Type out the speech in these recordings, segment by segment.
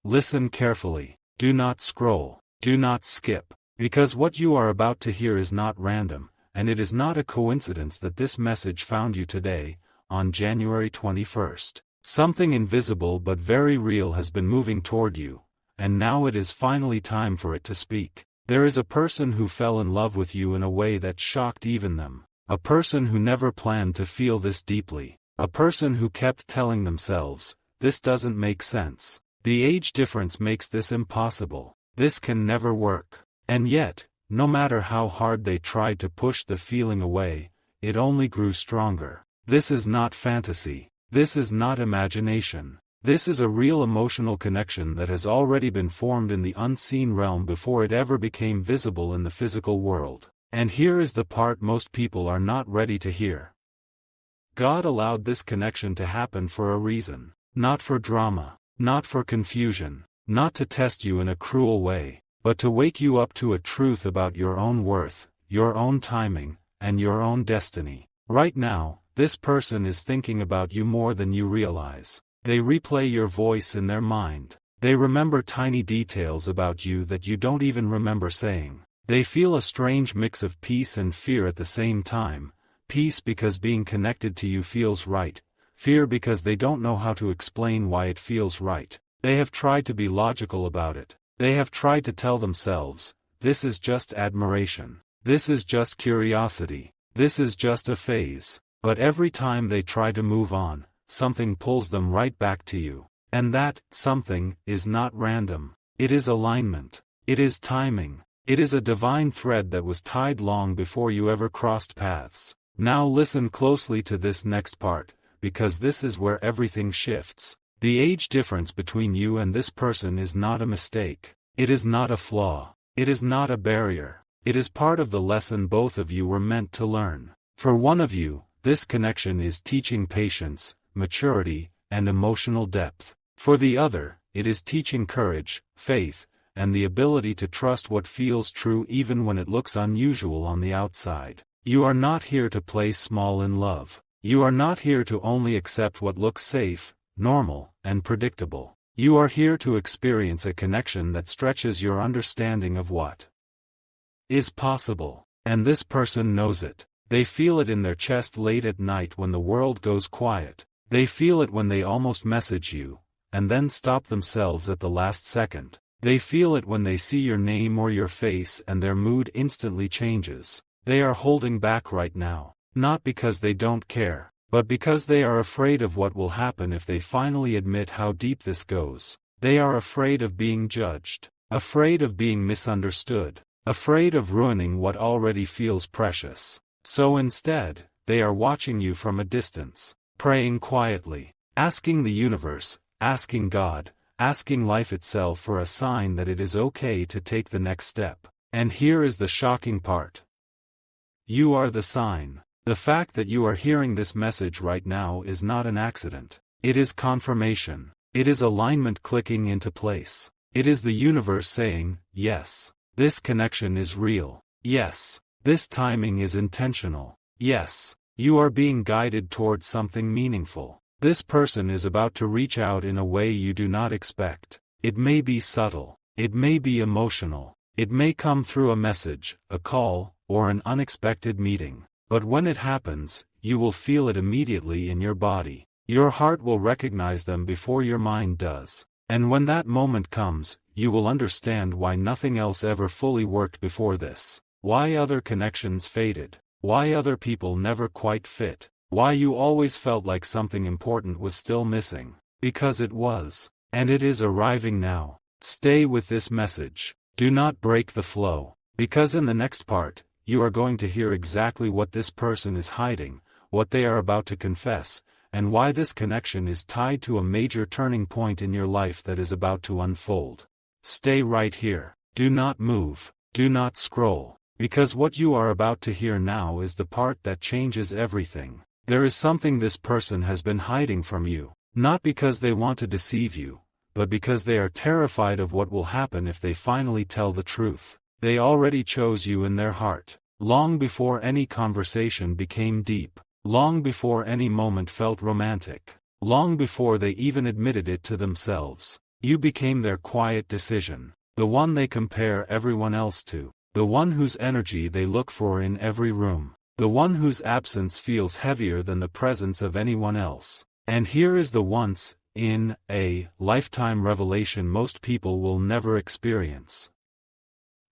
Listen carefully. Do not scroll. Do not skip. Because what you are about to hear is not random, and it is not a coincidence that this message found you today, on January 21st. Something invisible but very real has been moving toward you, and now it is finally time for it to speak. There is a person who fell in love with you in a way that shocked even them. A person who never planned to feel this deeply. A person who kept telling themselves, "This doesn't make sense. The age difference makes this impossible. This can never work." And yet, no matter how hard they tried to push the feeling away, it only grew stronger. This is not fantasy. This is not imagination. This is a real emotional connection that has already been formed in the unseen realm before it ever became visible in the physical world. And here is the part most people are not ready to hear. God allowed this connection to happen for a reason. Not for drama, not for confusion, not to test you in a cruel way, but to wake you up to a truth about your own worth, your own timing, and your own destiny. Right now, this person is thinking about you more than you realize. They replay your voice in their mind. They remember tiny details about you that you don't even remember saying. They feel a strange mix of peace and fear at the same time. Peace because being connected to you feels right. Fear because they don't know how to explain why it feels right. They have tried to be logical about it. They have tried to tell themselves, this is just admiration. This is just curiosity. This is just a phase. But every time they try to move on, something pulls them right back to you. And that something is not random. It is alignment. It is timing. It is a divine thread that was tied long before you ever crossed paths. Now listen closely to this next part, because this is where everything shifts. The age difference between you and this person is not a mistake. It is not a flaw. It is not a barrier. It is part of the lesson both of you were meant to learn. For one of you, this connection is teaching patience, maturity, and emotional depth. For the other, it is teaching courage, faith, and the ability to trust what feels true even when it looks unusual on the outside. You are not here to play small in love. You are not here to only accept what looks safe, normal, and predictable. You are here to experience a connection that stretches your understanding of what is possible. And this person knows it. They feel it in their chest late at night when the world goes quiet. They feel it when they almost message you, and then stop themselves at the last second. They feel it when they see your name or your face and their mood instantly changes. They are holding back right now, not because they don't care, but because they are afraid of what will happen if they finally admit how deep this goes. They are afraid of being judged, afraid of being misunderstood, afraid of ruining what already feels precious. So instead, they are watching you from a distance, praying quietly, asking the universe, asking God, asking life itself for a sign that it is okay to take the next step. And here is the shocking part. You are the sign. The fact that you are hearing this message right now is not an accident. It is confirmation. It is alignment clicking into place. It is the universe saying, yes, this connection is real. Yes, this timing is intentional. Yes, you are being guided towards something meaningful. This person is about to reach out in a way you do not expect. It may be subtle. It may be emotional. It may come through a message, a call, or an unexpected meeting. But when it happens, you will feel it immediately in your body. Your heart will recognize them before your mind does. And when that moment comes, you will understand why nothing else ever fully worked before this. Why other connections faded. Why other people never quite fit. Why you always felt like something important was still missing. Because it was. And it is arriving now. Stay with this message. Do not break the flow. Because in the next part, you are going to hear exactly what this person is hiding, what they are about to confess, and why this connection is tied to a major turning point in your life that is about to unfold. Stay right here. Do not move. Do not scroll. Because what you are about to hear now is the part that changes everything. There is something this person has been hiding from you, not because they want to deceive you, but because they are terrified of what will happen if they finally tell the truth. They already chose you in their heart, long before any conversation became deep, long before any moment felt romantic, long before they even admitted it to themselves. You became their quiet decision, the one they compare everyone else to, the one whose energy they look for in every room, the one whose absence feels heavier than the presence of anyone else. And here is the once in a lifetime revelation most people will never experience.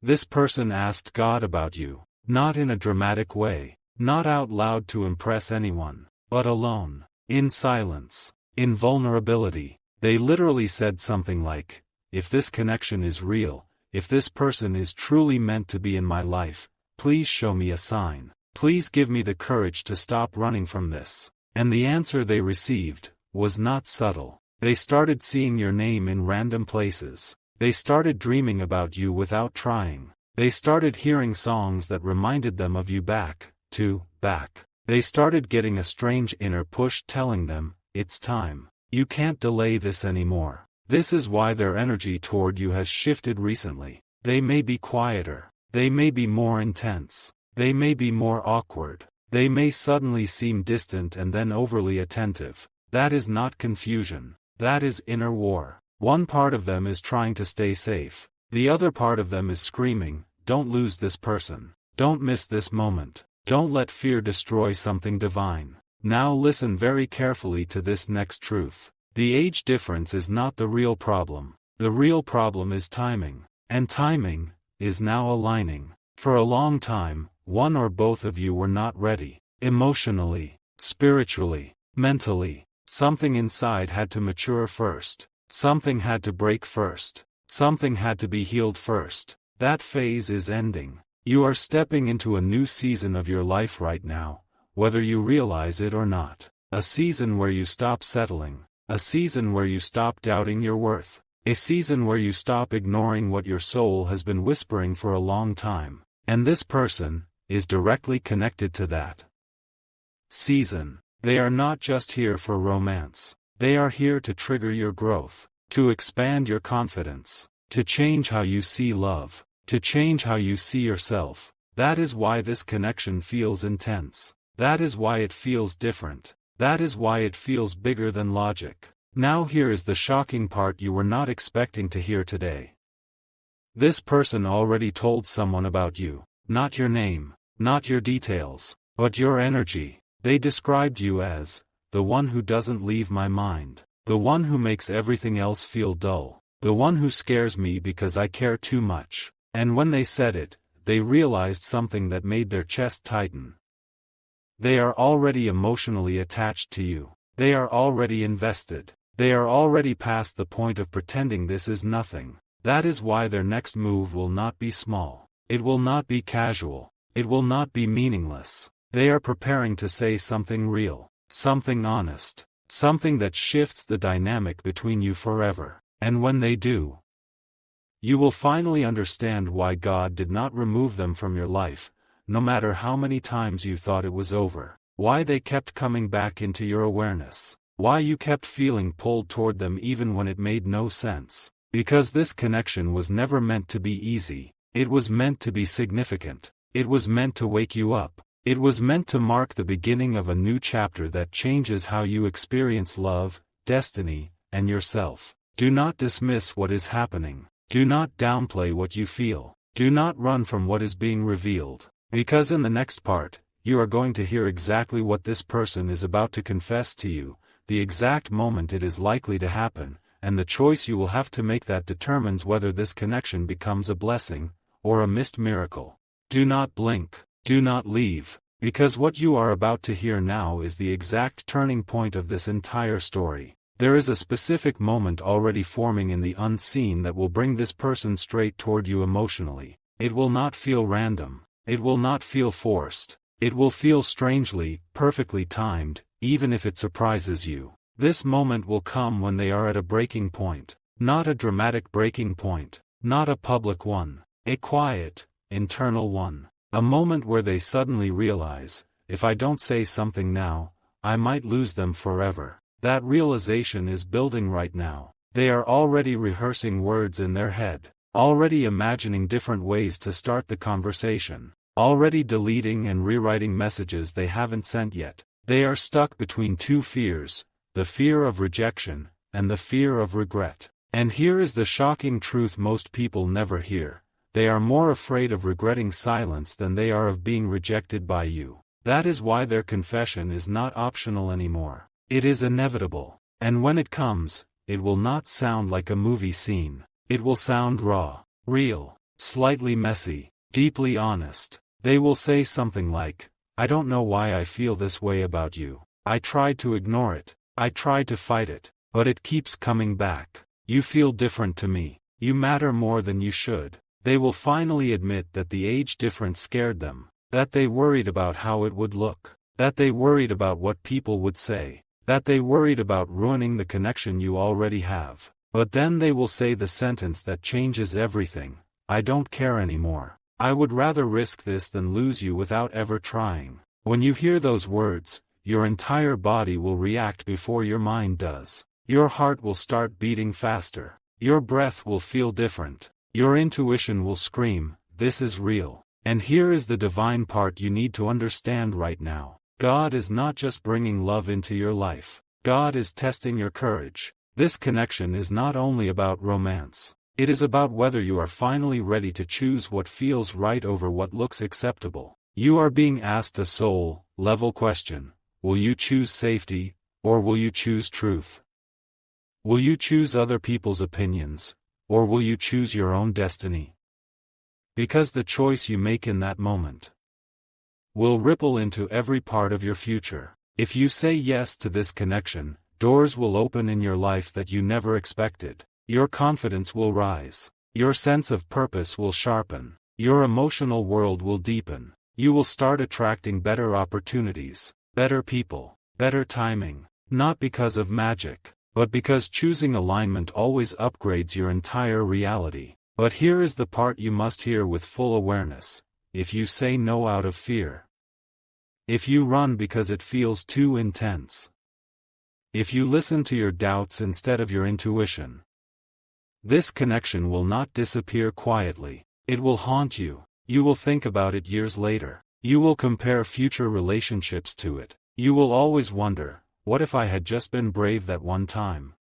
This person asked God about you, not in a dramatic way, not out loud to impress anyone, but alone, in silence, in vulnerability. They literally said something like, if this connection is real, if this person is truly meant to be in my life, please show me a sign. Please give me the courage to stop running from this. And the answer they received was not subtle. They started seeing your name in random places. They started dreaming about you without trying. They started hearing songs that reminded them of you back. They started getting a strange inner push telling them, it's time. You can't delay this anymore. This is why their energy toward you has shifted recently. They may be quieter. They may be more intense. They may be more awkward. They may suddenly seem distant and then overly attentive. That is not confusion. That is inner war. One part of them is trying to stay safe. The other part of them is screaming, don't lose this person. Don't miss this moment. Don't let fear destroy something divine. Now listen very carefully to this next truth. The age difference is not the real problem. The real problem is timing. And timing is now aligning. For a long time, one or both of you were not ready. Emotionally, spiritually, mentally. Something inside had to mature first. Something had to break first. Something had to be healed first. That phase is ending. You are stepping into a new season of your life right now, whether you realize it or not. A season where you stop settling. A season where you stop doubting your worth. A season where you stop ignoring what your soul has been whispering for a long time. And this person is directly connected to that season. They are not just here for romance. They are here to trigger your growth, to expand your confidence, to change how you see love, to change how you see yourself. That is why this connection feels intense. That is why it feels different. That is why it feels bigger than logic. Now here is the shocking part you were not expecting to hear today. This person already told someone about you, not your name, not your details, but your energy. They described you as, the one who doesn't leave my mind, the one who makes everything else feel dull, the one who scares me because I care too much. And when they said it, they realized something that made their chest tighten. They are already emotionally attached to you. They are already invested. They are already past the point of pretending this is nothing. That is why their next move will not be small. It will not be casual. It will not be meaningless. They are preparing to say something real, something honest, something that shifts the dynamic between you forever. And when they do, you will finally understand why God did not remove them from your life, no matter how many times you thought it was over. Why they kept coming back into your awareness. Why you kept feeling pulled toward them even when it made no sense. Because this connection was never meant to be easy. It was meant to be significant. It was meant to wake you up. It was meant to mark the beginning of a new chapter that changes how you experience love, destiny, and yourself. Do not dismiss what is happening. Do not downplay what you feel. Do not run from what is being revealed. Because in the next part, you are going to hear exactly what this person is about to confess to you, the exact moment it is likely to happen, and the choice you will have to make that determines whether this connection becomes a blessing, or a missed miracle. Do not blink. Do not leave, because what you are about to hear now is the exact turning point of this entire story. There is a specific moment already forming in the unseen that will bring this person straight toward you emotionally. It will not feel random. It will not feel forced. It will feel strangely, perfectly timed, even if it surprises you. This moment will come when they are at a breaking point. Not a dramatic breaking point. Not a public one. A quiet, internal one. A moment where they suddenly realize, if I don't say something now, I might lose them forever. That realization is building right now. They are already rehearsing words in their head. Already imagining different ways to start the conversation. Already deleting and rewriting messages they haven't sent yet. They are stuck between two fears, the fear of rejection, and the fear of regret. And here is the shocking truth most people never hear. They are more afraid of regretting silence than they are of being rejected by you. That is why their confession is not optional anymore. It is inevitable. And when it comes, it will not sound like a movie scene. It will sound raw, real, slightly messy, deeply honest. They will say something like, "I don't know why I feel this way about you. I tried to ignore it. I tried to fight it, but it keeps coming back. You feel different to me. You matter more than you should." They will finally admit that the age difference scared them, that they worried about how it would look, that they worried about what people would say, that they worried about ruining the connection you already have. But then they will say the sentence that changes everything: "I don't care anymore. I would rather risk this than lose you without ever trying." When you hear those words, your entire body will react before your mind does. Your heart will start beating faster. Your breath will feel different. Your intuition will scream, "This is real." And here is the divine part you need to understand right now. God is not just bringing love into your life. God is testing your courage. This connection is not only about romance. It is about whether you are finally ready to choose what feels right over what looks acceptable. You are being asked a soul-level question. Will you choose safety, or will you choose truth? Will you choose other people's opinions, or will you choose your own destiny? Because the choice you make in that moment will ripple into every part of your future. If you say yes to this connection, doors will open in your life that you never expected. Your confidence will rise. Your sense of purpose will sharpen. Your emotional world will deepen. You will start attracting better opportunities, better people, better timing, not because of magic, but because choosing alignment always upgrades your entire reality. But here is the part you must hear with full awareness. If you say no out of fear, if you run because it feels too intense, if you listen to your doubts instead of your intuition, this connection will not disappear quietly. It will haunt you. You will think about it years later. You will compare future relationships to it. You will always wonder, what if I had just been brave that one time?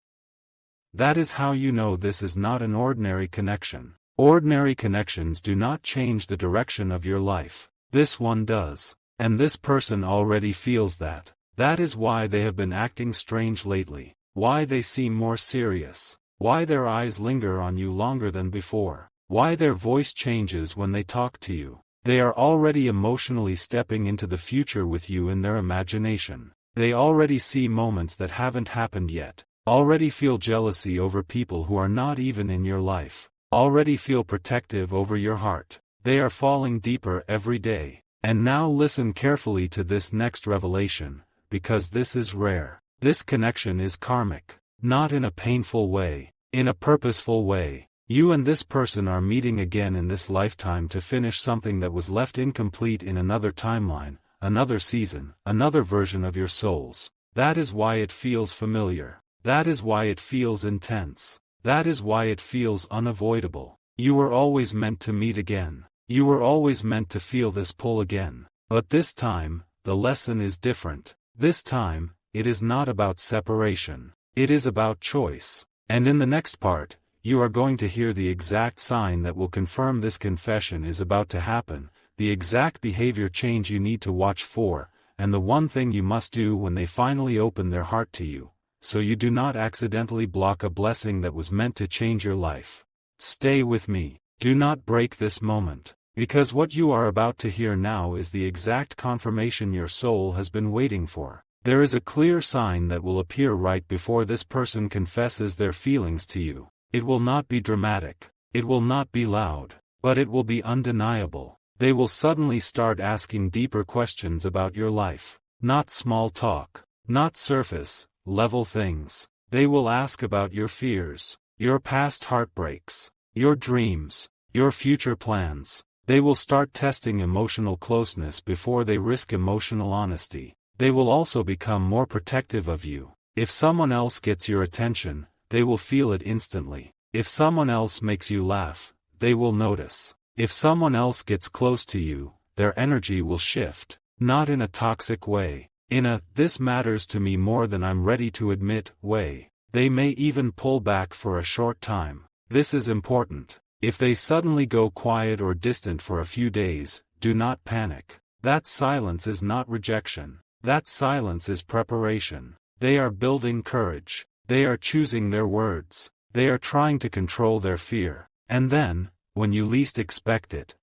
That is how you know this is not an ordinary connection. Ordinary connections do not change the direction of your life. This one does. And this person already feels that. That is why they have been acting strange lately. Why they seem more serious. Why their eyes linger on you longer than before. Why their voice changes when they talk to you. They are already emotionally stepping into the future with you in their imagination. They already see moments that haven't happened yet. Already feel jealousy over people who are not even in your life. Already feel protective over your heart. They are falling deeper every day. And now listen carefully to this next revelation, because this is rare. This connection is karmic. Not in a painful way, in a purposeful way. You and this person are meeting again in this lifetime to finish something that was left incomplete in another timeline, another season, another version of your souls. That is why it feels familiar. That is why it feels intense. That is why it feels unavoidable. You were always meant to meet again. You were always meant to feel this pull again. But this time, the lesson is different. This time, it is not about separation. It is about choice. And in the next part, you are going to hear the exact sign that will confirm this confession is about to happen, the exact behavior change you need to watch for, and the one thing you must do when they finally open their heart to you, so you do not accidentally block a blessing that was meant to change your life. Stay with me. Do not break this moment, because what you are about to hear now is the exact confirmation your soul has been waiting for. There is a clear sign that will appear right before this person confesses their feelings to you. It will not be dramatic. It will not be loud. But it will be undeniable. They will suddenly start asking deeper questions about your life. Not small talk. Not surface level things. They will ask about your fears, your past heartbreaks, your dreams, your future plans. They will start testing emotional closeness before they risk emotional honesty. They will also become more protective of you. If someone else gets your attention, they will feel it instantly. If someone else makes you laugh, they will notice. If someone else gets close to you, their energy will shift. Not in a toxic way. In a, "this matters to me more than I'm ready to admit," way. They may even pull back for a short time. This is important. If they suddenly go quiet or distant for a few days, do not panic. That silence is not rejection. That silence is preparation. They are building courage. They are choosing their words. They are trying to control their fear. And then, when you least expect it,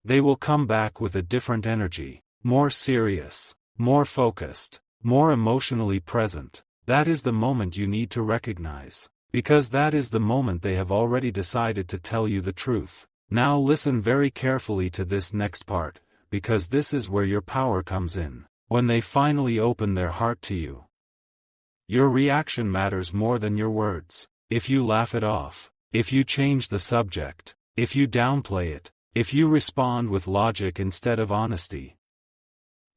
they will come back with a different energy, more serious, more focused, more emotionally present. That is the moment you need to recognize, because that is the moment they have already decided to tell you the truth. Now listen very carefully to this next part, because this is where your power comes in. When they finally open their heart to you, your reaction matters more than your words. If you laugh it off, if you change the subject, if you downplay it, if you respond with logic instead of honesty,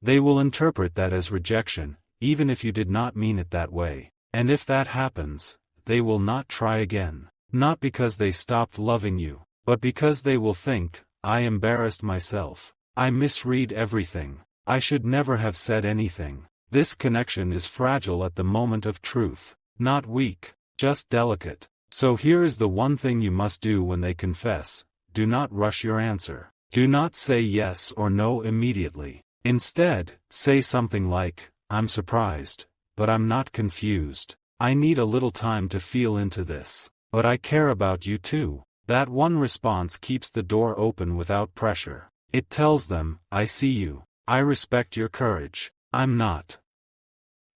they will interpret that as rejection, even if you did not mean it that way. And if that happens, they will not try again. Not because they stopped loving you, but because they will think, I embarrassed myself. I misread everything. I should never have said anything. This connection is fragile at the moment of truth. Not weak, just delicate. So here is the one thing you must do when they confess. Do not rush your answer. Do not say yes or no immediately. Instead, say something like, I'm surprised, but I'm not confused. I need a little time to feel into this. But I care about you too. That one response keeps the door open without pressure. It tells them, I see you. I respect your courage. I'm not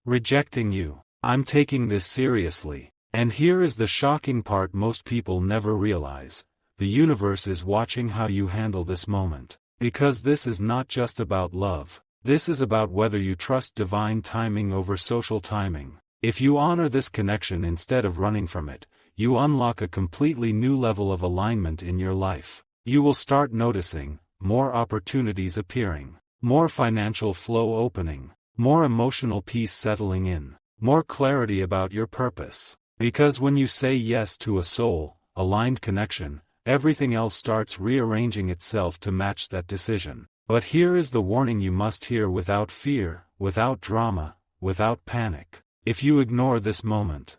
rejecting you. I'm taking this seriously. And here is the shocking part most people never realize. The universe is watching how you handle this moment. Because this is not just about love. This is about whether you trust divine timing over social timing. If you honor this connection instead of running from it, you unlock a completely new level of alignment in your life. You will start noticing more opportunities appearing, more financial flow opening, more emotional peace settling in, more clarity about your purpose. Because when you say yes to a soul-aligned connection, everything else starts rearranging itself to match that decision. But here is the warning you must hear without fear, without drama, without panic. If you ignore this moment,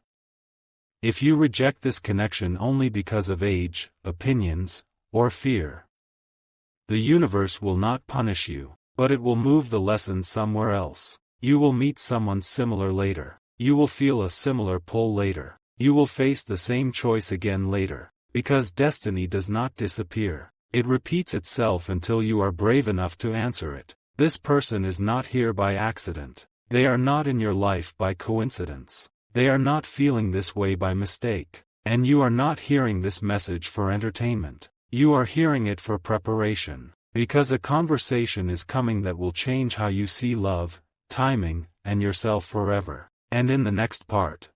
if you reject this connection only because of age, opinions, or fear, the universe will not punish you, but it will move the lesson somewhere else. You will meet someone similar later. You will feel a similar pull later. You will face the same choice again later. Because destiny does not disappear. It repeats itself until you are brave enough to answer it. This person is not here by accident. They are not in your life by coincidence. They are not feeling this way by mistake. And you are not hearing this message for entertainment. You are hearing it for preparation. Because a conversation is coming that will change how you see love, timing, and yourself forever. And in the next part,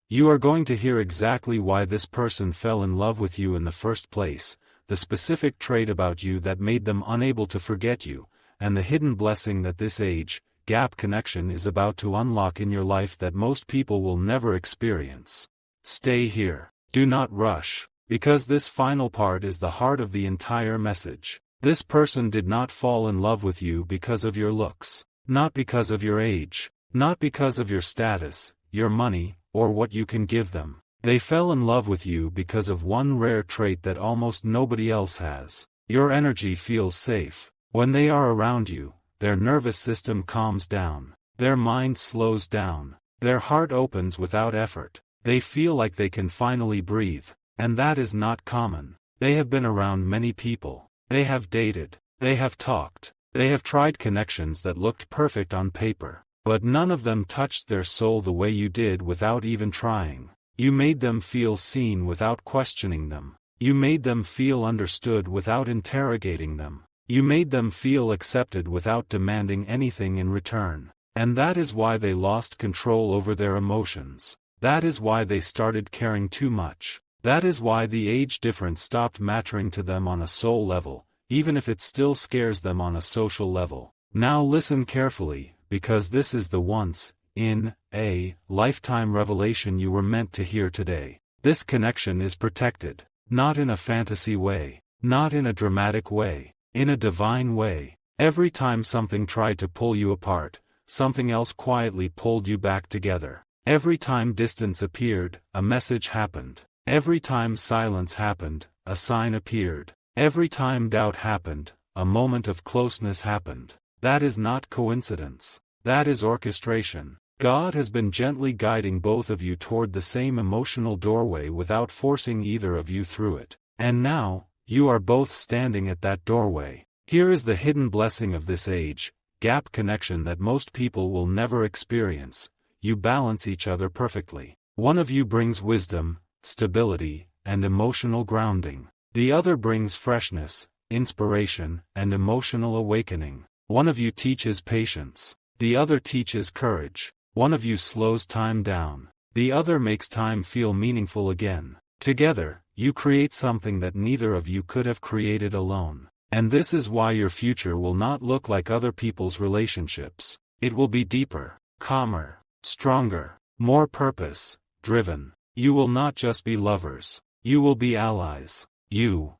you are going to hear exactly why this person fell in love with you in the first place, the specific trait about you that made them unable to forget you, and the hidden blessing that this age-gap connection is about to unlock in your life that most people will never experience. Stay here. Do not rush, because this final part is the heart of the entire message. This person did not fall in love with you because of your looks, not because of your age, not because of your status, your money, or what you can give them. They fell in love with you because of one rare trait that almost nobody else has. Your energy feels safe. When they are around you, their nervous system calms down. Their mind slows down. Their heart opens without effort. They feel like they can finally breathe. And that is not common. They have been around many people. They have dated. They have talked. They have tried connections that looked perfect on paper. But none of them touched their soul the way you did without even trying. You made them feel seen without questioning them. You made them feel understood without interrogating them. You made them feel accepted without demanding anything in return. And that is why they lost control over their emotions. That is why they started caring too much. That is why the age difference stopped mattering to them on a soul level, even if it still scares them on a social level. Now listen carefully, because this is the once-in-a-lifetime revelation you were meant to hear today. This connection is protected, not in a fantasy way, not in a dramatic way, in a divine way. Every time something tried to pull you apart, something else quietly pulled you back together. Every time distance appeared, a message happened. Every time silence happened, a sign appeared. Every time doubt happened, a moment of closeness happened. That is not coincidence. That is orchestration. God has been gently guiding both of you toward the same emotional doorway without forcing either of you through it. And now, you are both standing at that doorway. Here is the hidden blessing of this age, gap connection that most people will never experience. You balance each other perfectly. One of you brings wisdom, stability, and emotional grounding. The other brings freshness, inspiration, and emotional awakening. One of you teaches patience. The other teaches courage. One of you slows time down. The other makes time feel meaningful again. Together, you create something that neither of you could have created alone. And this is why your future will not look like other people's relationships. It will be deeper, calmer, stronger, more purpose-driven. You will not just be lovers. You will be allies. You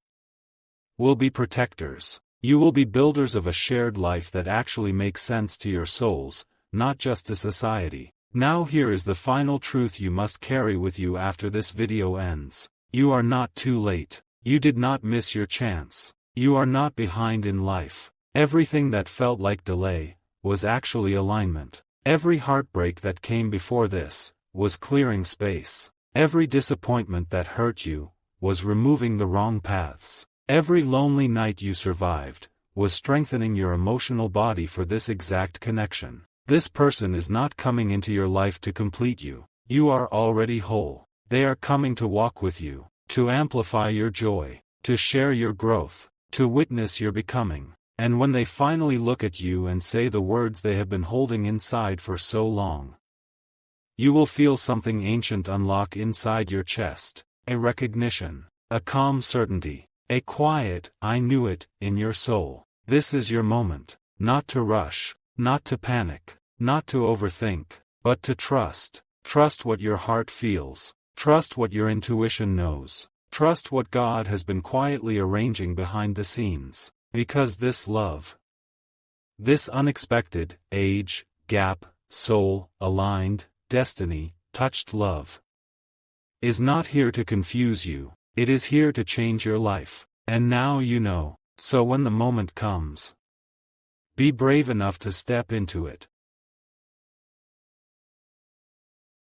will be protectors. You will be builders of a shared life that actually makes sense to your souls, not just to society. Now here is the final truth you must carry with you after this video ends. You are not too late. You did not miss your chance. You are not behind in life. Everything that felt like delay was actually alignment. Every heartbreak that came before this was clearing space. Every disappointment that hurt you was removing the wrong paths. Every lonely night you survived was strengthening your emotional body for this exact connection. This person is not coming into your life to complete you. You are already whole. They are coming to walk with you, to amplify your joy, to share your growth, to witness your becoming. And when they finally look at you and say the words they have been holding inside for so long, you will feel something ancient unlock inside your chest, a recognition, a calm certainty, a quiet, "I knew it," in your soul. This is your moment, not to rush, not to panic, not to overthink, but to trust. Trust what your heart feels. Trust what your intuition knows. Trust what God has been quietly arranging behind the scenes. Because this love, this unexpected, age, gap, soul, aligned, destiny, touched love, is not here to confuse you. It is here to change your life. And now you know. So when the moment comes, be brave enough to step into it.